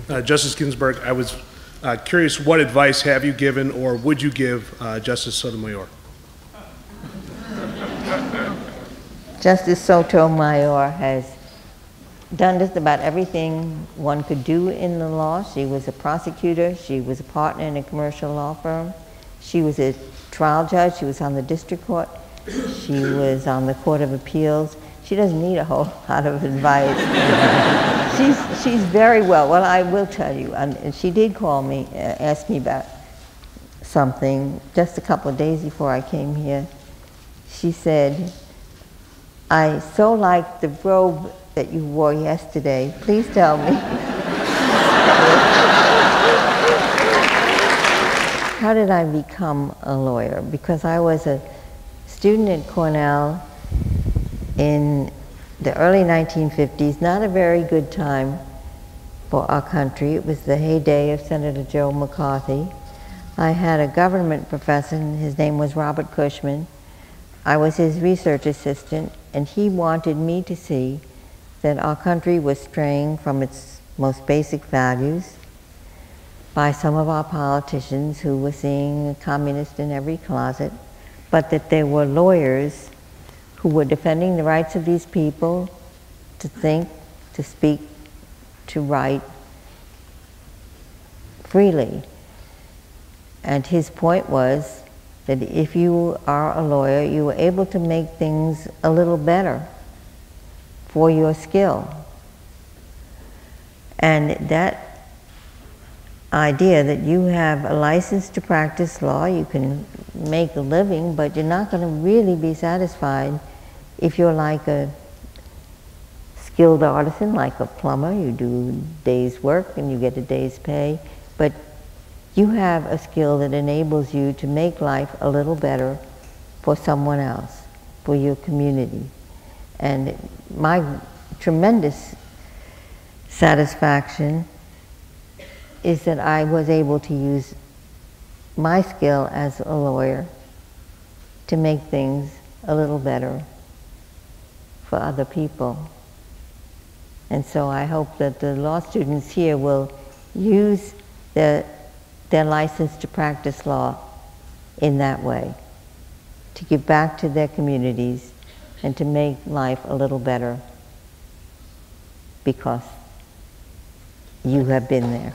Justice Ginsburg, I was curious, what advice have you given or would you give Justice Sotomayor? Justice Sotomayor has done just about everything one could do in the law. She was a prosecutor, she was a partner in a commercial law firm, she was a trial judge, she was on the district court, she was on the Court of Appeals. She doesn't need a whole lot of advice. she's very well. Well, I will tell you, and she did call me, ask me about something just a couple of days before I came here. She said, I so like the robe that you wore yesterday. Please tell me. How did I become a lawyer? Because I was a student at Cornell in the early 1950s, not a very good time for our country. It was the heyday of Senator Joe McCarthy. I had a government professor, and his name was Robert Cushman. I was his research assistant, and he wanted me to see that our country was straying from its most basic values by some of our politicians who were seeing a communist in every closet, but that there were lawyers who were defending the rights of these people to think, to speak, to write freely. And his point was that if you are a lawyer, you are able to make things a little better for your skill. And that idea that you have a license to practice law, you can make a living, but you're not going to really be satisfied if you're like a skilled artisan, like a plumber. You do a day's work and you get a day's pay, but you have a skill that enables you to make life a little better for someone else, for your community. And my tremendous satisfaction is that I was able to use my skill as a lawyer to make things a little better for other people. And so I hope that the law students here will use their license to practice law in that way, to give back to their communities and to make life a little better because you have been there.